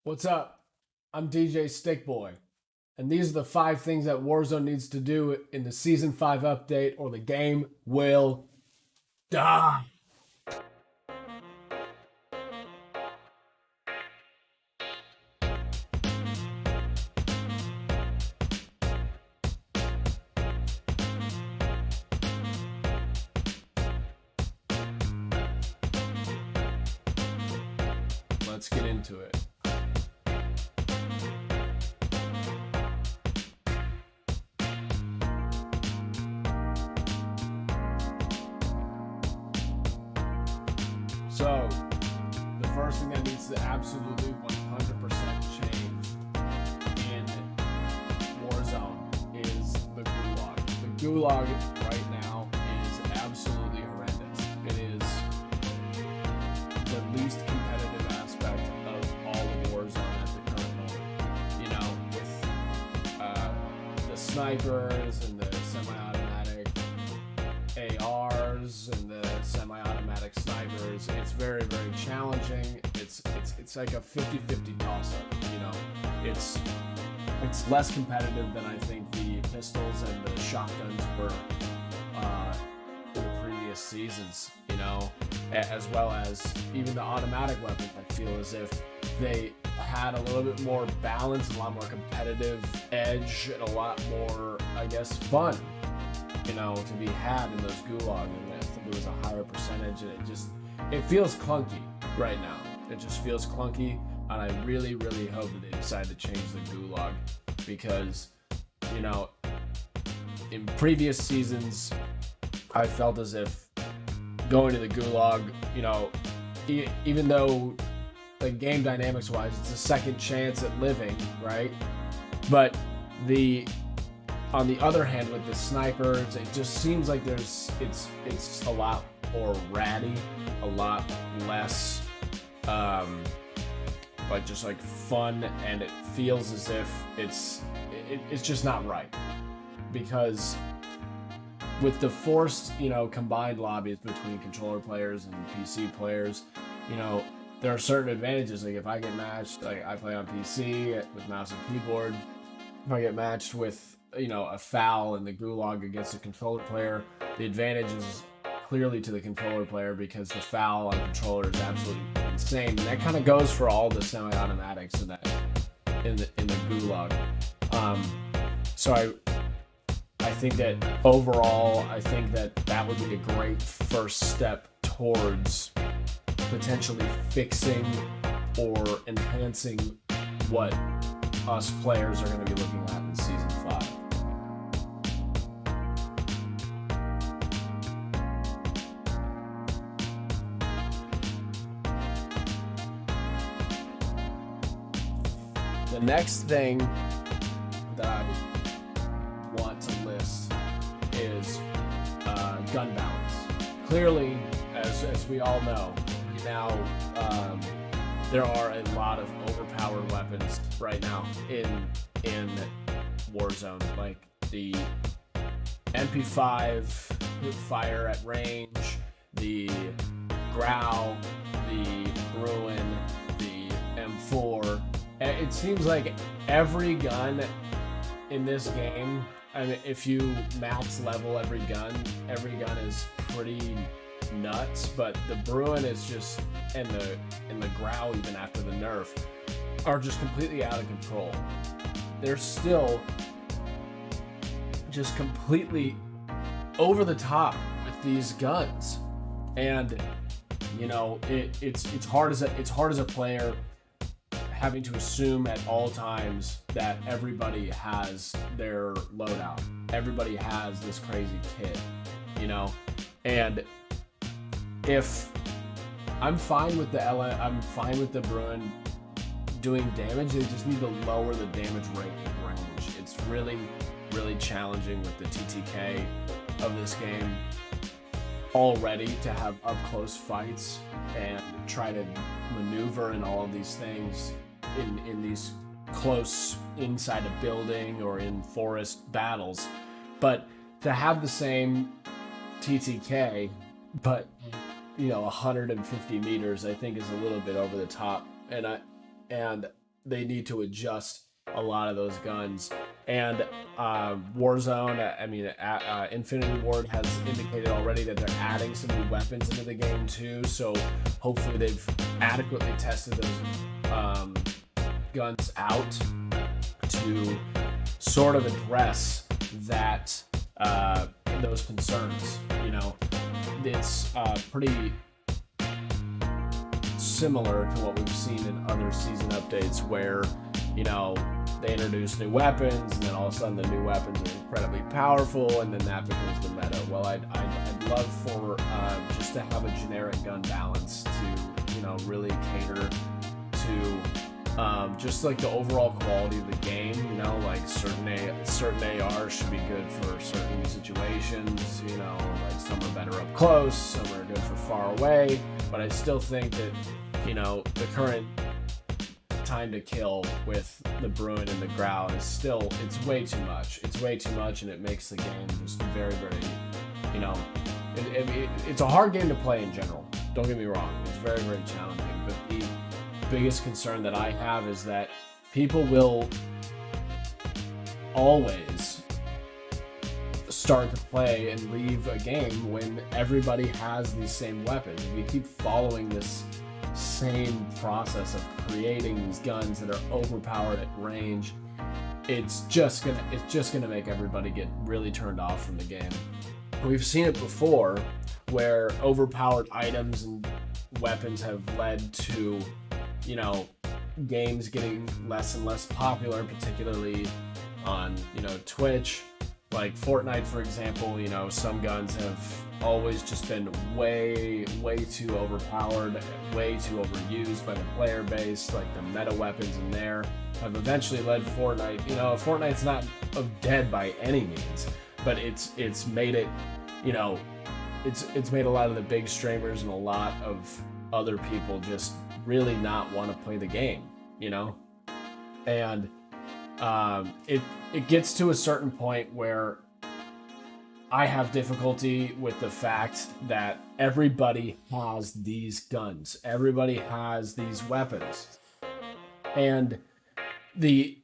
What's up? I'm DJSTiKBoy, and these are the 5 things that Warzone needs to do in the Season 5 update, or the game will die. Let's get into it. So, the first thing that needs to absolutely 100% change in Warzone is the Gulag. The Gulag right now is absolutely horrendous. It is the least competitive aspect of all of Warzone at the current moment. You know, with the snipers and the semi-automatic ARs and the semi-automatic snipers, it's very, very challenging. It's like a 50-50 toss-up, you know. It's less competitive than I think the pistols and the shotguns were in the previous seasons, you know, as well as even the automatic weapons. I feel as if they had a little bit more balance, a lot more competitive edge, and a lot more, I guess, fun, you know, to be had in those Gulag. And I think it was a higher percentage, and it feels clunky right now. It just feels clunky, and I really, really hope that they decide to change the Gulag, because, you know, in previous seasons, I felt as if going to the Gulag, you know, even though, like, game dynamics wise, it's a second chance at living, right? But on the other hand, with the snipers, it just seems like it's a lot more ratty, a lot less like just like fun, and it feels as if it's just not right, because with the forced, you know, combined lobbies between controller players and PC players, you know, there are certain advantages. Like if I get matched, like I play on PC with mouse and keyboard, if I get matched with, you know, a foul in the Gulag against a controller player, the advantage is clearly to the controller player, because the foul on controller is absolutely insane. And that kind of goes for all the semi-automatics in the Gulag. So I think that overall, I think that would be a great first step towards potentially fixing or enhancing what us players are going to be looking at in Season 5. The next thing that I want to list is gun balance. Clearly, as we all know, now there are a lot of overpowered weapons right now in Warzone, like the MP5 fire at range, the Growl, the Bruin, the M4. It seems like every gun in this game, I mean, if you max level every gun is pretty nuts, but the Bruin is just, and the Growl, even after the nerf, are just completely out of control. They're still just completely over the top with these guns, and you know, it's hard as a player, having to assume at all times that everybody has their loadout. Everybody has this crazy kit, you know? And if I'm fine with the Bruin doing damage, they just need to lower the damage rate in range. It's really, really challenging with the TTK of this game already to have up close fights and try to maneuver in all of these things in these close inside a building or in forest battles. But to have the same TTK, but, you know, 150 meters, I think is a little bit over the top. And they need to adjust a lot of those guns. And Warzone, I mean, Infinity Ward has indicated already that they're adding some new weapons into the game too. So hopefully they've adequately tested those guns out to sort of address that those concerns. You know, it's pretty similar to what we've seen in other season updates where, you know, they introduce new weapons and then all of a sudden the new weapons are incredibly powerful and then that becomes the meta. Well, I'd love for just to have a generic gun balance to, you know, really cater to just like the overall quality of the game. You know, like certain ARs should be good for certain situations, you know, like some are better up close, some are good for far away, but I still think that, you know, the current time to kill with the Bruin and the Growl is still, it's way too much. It's way too much, and it makes the game just very, very, you know, it's a hard game to play in general. Don't get me wrong. It's very, very challenging. But the biggest concern that I have is that people will always start to play and leave a game when everybody has these same weapons. If we keep following this same process of creating these guns that are overpowered at range, it's just gonna make everybody get really turned off from the game. We've seen it before where overpowered items and weapons have led to, you know, games getting less and less popular, particularly on, you know, Twitch. Like Fortnite, for example, you know, some guns have always just been way too overpowered, way too overused by the player base. Like the meta weapons in there have eventually led Fortnite, you know, Fortnite's not dead by any means, but it's made it, you know, it's made a lot of the big streamers and a lot of other people just really not want to play the game, you know? And it gets to a certain point where I have difficulty with the fact that everybody has these guns. Everybody has these weapons. And the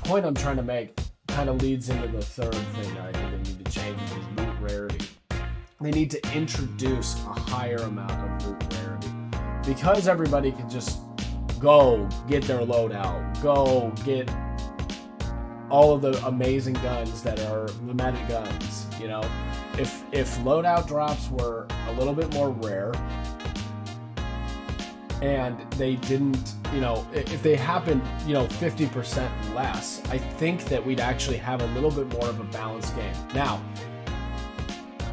point I'm trying to make kind of leads into the third thing that I think they need to change, which is loot rarity. They need to introduce a higher amount of loot rarity, because everybody can just go get their loadout, go get all of the amazing guns that are the meta guns. You know, if loadout drops were a little bit more rare and they didn't, you know, if they happened, you know, 50% less, I think that we'd actually have a little bit more of a balanced game. Now,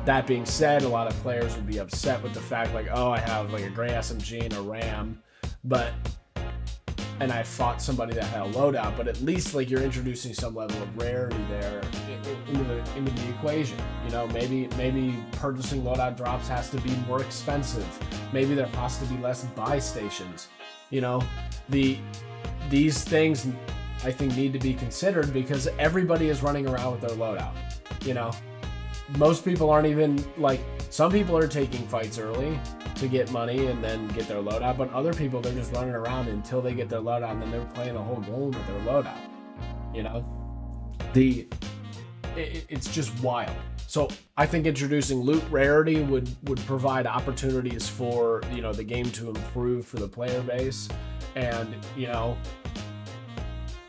that being said, a lot of players would be upset with the fact, like, oh, I have like a gray SMG and a RAM, and I fought somebody that had a loadout, but at least like you're introducing some level of rarity there into the equation. You know, maybe purchasing loadout drops has to be more expensive. Maybe there has to be less buy stations. You know, these things I think need to be considered because everybody is running around with their loadout. You know, most people aren't even like, some people are taking fights early to get money and then get their loadout, but other people, they're just running around until they get their loadout and then they're playing the whole game with their loadout. You know, it's just wild. So I think introducing loot rarity would provide opportunities for, you know, the game to improve for the player base, and, you know,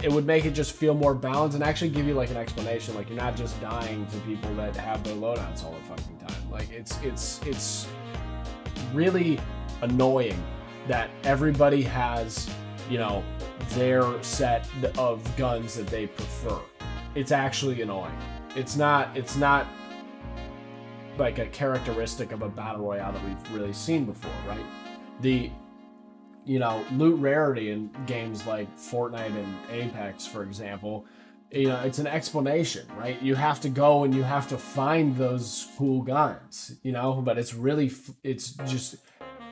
it would make it just feel more balanced and actually give you like an explanation. Like, you're not just dying to people that have their loadouts all the fucking time. Like, it's really annoying that everybody has, you know, their set of guns that they prefer. It's actually annoying. It's not like a characteristic of a battle royale that we've really seen before, right? The, you know, loot rarity in games like Fortnite and Apex, for example, you know, it's an explanation, right? You have to go and you have to find those cool guns, you know, but it's just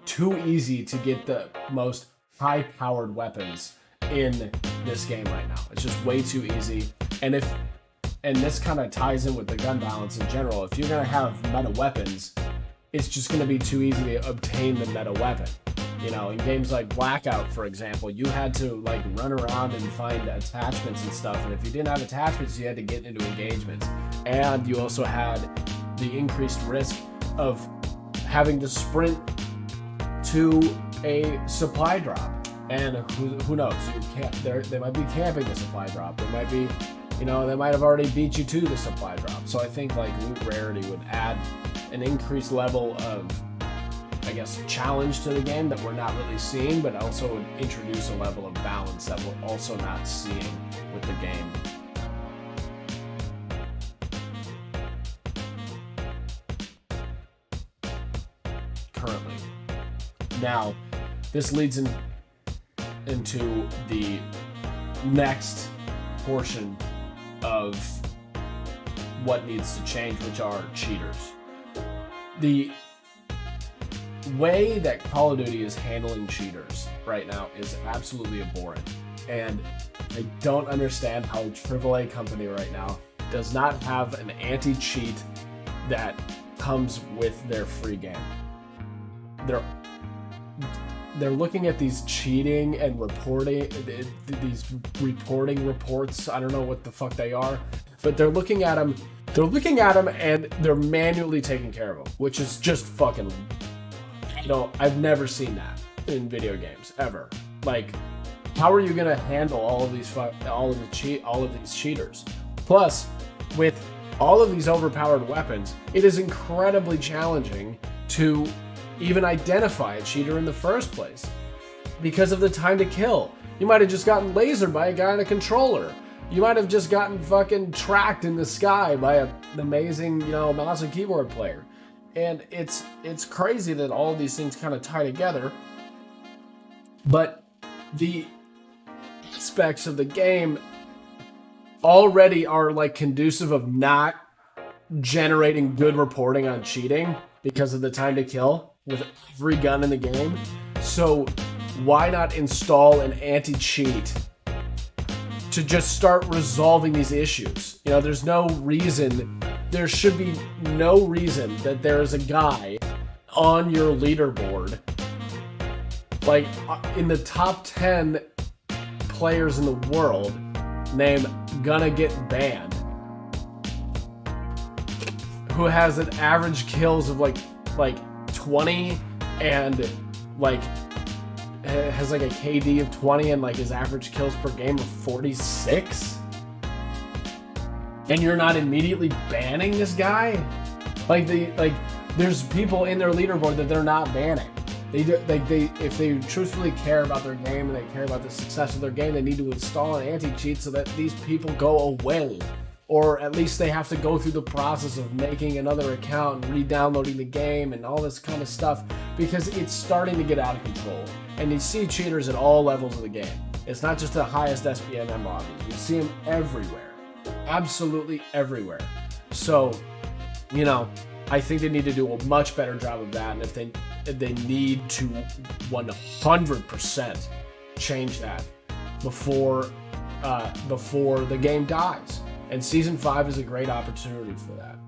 too easy to get the most high-powered weapons in this game right now. It's just way too easy. And this kind of ties in with the gun balance in general. If you're gonna have meta weapons, it's just gonna be too easy to obtain the meta weapon. You know, in games like Blackout, for example, you had to like run around and find attachments and stuff. And if you didn't have attachments, you had to get into engagements. And you also had the increased risk of having to sprint to a supply drop. And who knows? They might be camping the supply drop. They might be, you know, they might have already beat you to the supply drop. So I think like loot rarity would add an increased level of, I guess, challenge to the game that we're not really seeing, but also would introduce a level of balance that we're also not seeing with the game. Currently. Now, this leads into the next portion of what needs to change, which are cheaters. The way that Call of Duty is handling cheaters right now is absolutely abhorrent. And I don't understand how a AAA company right now does not have an anti-cheat that comes with their free game. They're looking at these cheating and reporting, these reporting reports. I don't know what the fuck they are, but they're looking at them. They're looking at them and they're manually taking care of them, which is just fucking. You know, I've never seen that in video games ever. Like, how are you gonna handle all of these cheaters? Plus, with all of these overpowered weapons, it is incredibly challenging to even identify a cheater in the first place because of the time to kill. You might have just gotten lasered by a guy in a controller. You might have just gotten fucking tracked in the sky by an amazing, you know, mouse and keyboard player. And it's crazy that all of these things kind of tie together. But the aspects of the game already are like conducive of not generating good reporting on cheating because of the time to kill with every gun in the game. So why not install an anti-cheat to just start resolving these issues? You know, there's no reason, there should be no reason that there is a guy on your leaderboard, like in the top 10 players in the world, named Gonna Get Banned, who has an average kills of like 20 and like has like a KD of 20 and like his average kills per game of 46, and you're not immediately banning this guy? Like there's people in their leaderboard that they're not banning. If they truthfully care about their game and they care about the success of their game, they need to install an anti-cheat so that these people go away. Or at least they have to go through the process of making another account and re-downloading the game and all this kind of stuff, because it's starting to get out of control. And you see cheaters at all levels of the game. It's not just the highest SPNM lobbies. You see them everywhere. Absolutely everywhere. So, you know, I think they need to do a much better job of that. And if they need to 100% change that before the game dies. And Season 5 is a great opportunity for that.